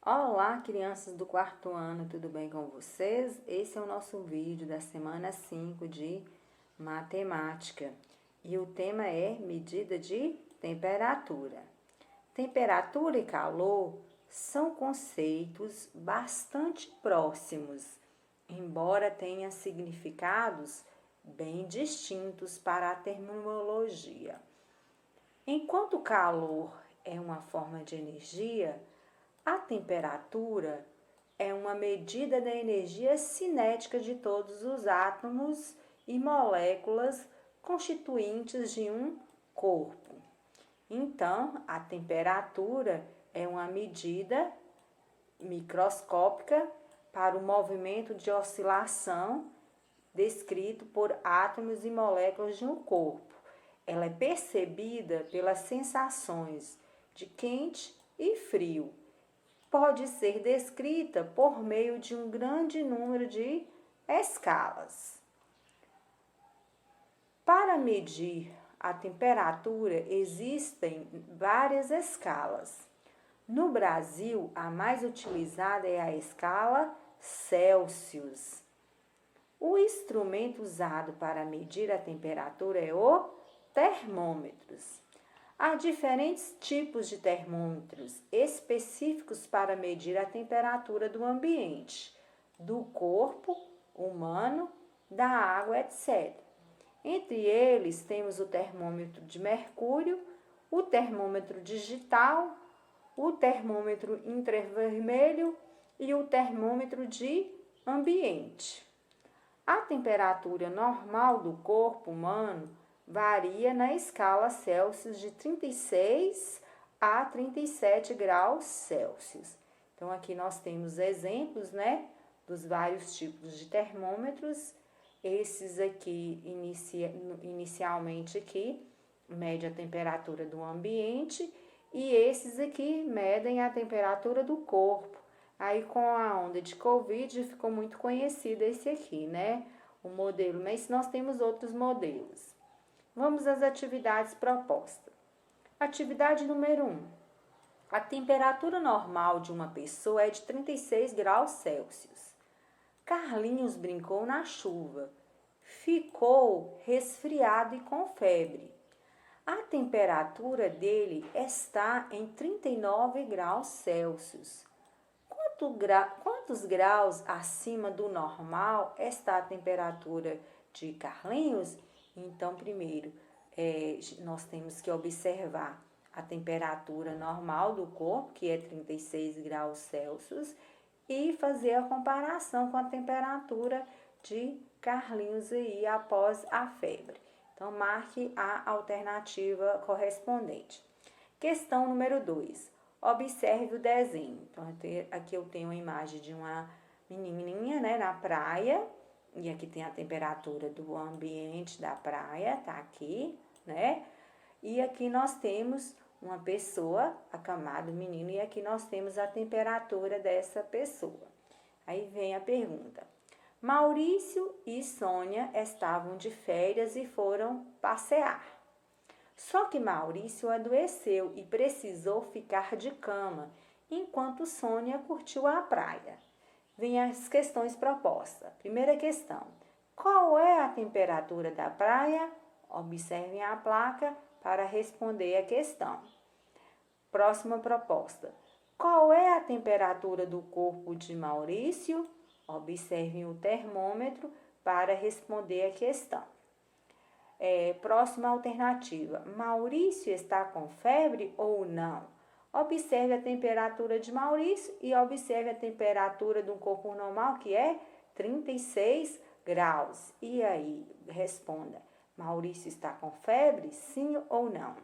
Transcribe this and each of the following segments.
Olá, crianças do quarto ano, tudo bem com vocês? Esse é o nosso vídeo da semana 5 de matemática e o tema é medida de temperatura. Temperatura e calor são conceitos bastante próximos, embora tenham significados bem distintos para a terminologia. Enquanto o calor é uma forma de energia, a temperatura é uma medida da energia cinética de todos os átomos e moléculas constituintes de um corpo. Então, a temperatura é uma medida microscópica para o movimento de oscilação descrito por átomos e moléculas de um corpo. Ela é percebida pelas sensações de quente e frio. Pode ser descrita por meio de um grande número de escalas. Para medir a temperatura, existem várias escalas. No Brasil, a mais utilizada é a escala Celsius. O instrumento usado para medir a temperatura é o termômetro. Há diferentes tipos de termômetros específicos para medir a temperatura do ambiente, do corpo humano, da água, etc. Entre eles temos o termômetro de mercúrio, o termômetro digital, o termômetro infravermelho e o termômetro de ambiente. A temperatura normal do corpo humano varia na escala Celsius de 36 a 37 graus Celsius. Então, aqui nós temos exemplos, dos vários tipos de termômetros. Esses aqui, inicialmente aqui, mede a temperatura do ambiente e esses aqui medem a temperatura do corpo. Aí, com a onda de Covid, ficou muito conhecido esse aqui, o modelo, mas nós temos outros modelos. Vamos às atividades propostas. Atividade número 1. A temperatura normal de uma pessoa é de 36 graus Celsius. Carlinhos brincou na chuva. Ficou resfriado e com febre. A temperatura dele está em 39 graus Celsius. Quantos graus acima do normal está a temperatura de Carlinhos? Então, primeiro, nós temos que observar a temperatura normal do corpo, que é 36 graus Celsius, e fazer a comparação com a temperatura de Carlinhos aí após a febre. Então, marque a alternativa correspondente. Questão número 2. Observe o desenho. Então, aqui eu tenho uma imagem de uma menininha, na praia. E aqui tem a temperatura do ambiente da praia, tá aqui, E aqui nós temos uma pessoa, acamado, menino, e aqui nós temos a temperatura dessa pessoa. Aí vem a pergunta. Maurício e Sônia estavam de férias e foram passear. Só que Maurício adoeceu e precisou ficar de cama, enquanto Sônia curtiu a praia. Vem as questões propostas. Primeira questão. Qual é a temperatura da praia? Observem a placa para responder a questão. Próxima proposta. Qual é a temperatura do corpo de Maurício? Observem o termômetro para responder a questão. Próxima alternativa. Maurício está com febre ou não? Observe a temperatura de Maurício e observe a temperatura do corpo normal, que é 36 graus. E aí, responda. Maurício está com febre, sim ou não?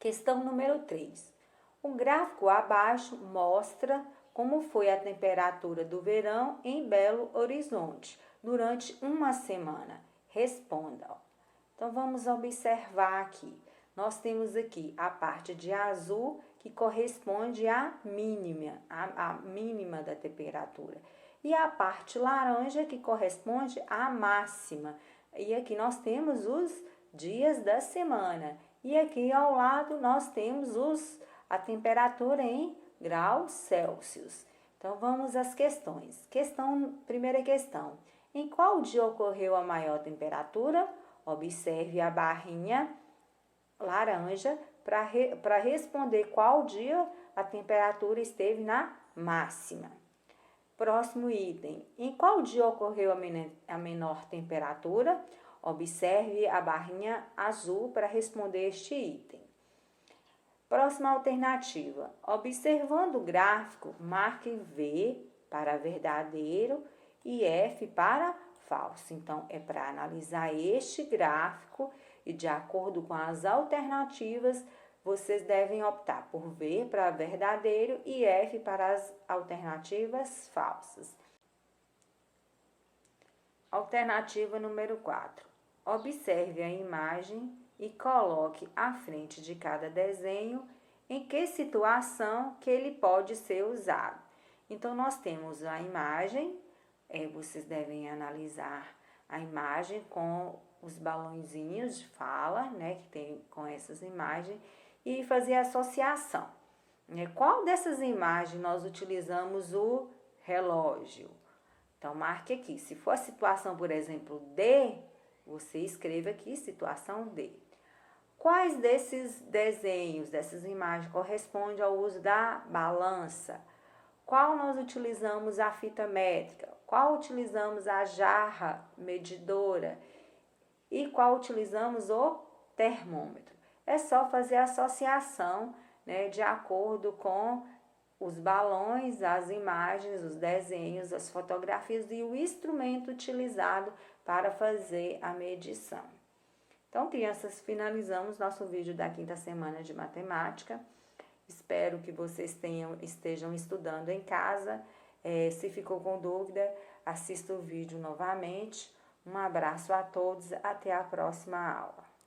Questão número 3. O gráfico abaixo mostra como foi a temperatura do verão em Belo Horizonte durante uma semana. Responda. Então, vamos observar aqui. Nós temos aqui a parte de azul, que corresponde à mínima da temperatura. E a parte laranja, que corresponde à máxima. E aqui nós temos os dias da semana. E aqui ao lado nós temos a temperatura em graus Celsius. Então, vamos às questões. Primeira questão. Em qual dia ocorreu a maior temperatura? Observe a barrinha laranja para responder qual dia a temperatura esteve na máxima. Próximo item. Em qual dia ocorreu a menor temperatura? Observe a barrinha azul para responder este item. Próxima alternativa. Observando o gráfico, marque V para verdadeiro e F para falso. Então, é para analisar este gráfico e, de acordo com as alternativas, vocês devem optar por V para verdadeiro e F para as alternativas falsas. Alternativa número 4. Observe a imagem e coloque à frente de cada desenho em que situação que ele pode ser usado. Então, nós temos a imagem, vocês devem analisar a imagem com os balãozinhos de fala, né, que tem com essas imagens, e fazer associação. Qual dessas imagens nós utilizamos o relógio? Então, marque aqui. Se for a situação, por exemplo, D, você escreva aqui situação D. Quais desses desenhos, dessas imagens, corresponde ao uso da balança? Qual nós utilizamos a fita métrica? Qual utilizamos a jarra medidora? E qual utilizamos o termômetro? É só fazer a associação, né, de acordo com os balões, as imagens, os desenhos, as fotografias e o instrumento utilizado para fazer a medição. Então, crianças, finalizamos nosso vídeo da quinta semana de matemática. Espero que vocês estejam estudando em casa. Se ficou com dúvida, assista o vídeo novamente. Um abraço a todos, até a próxima aula.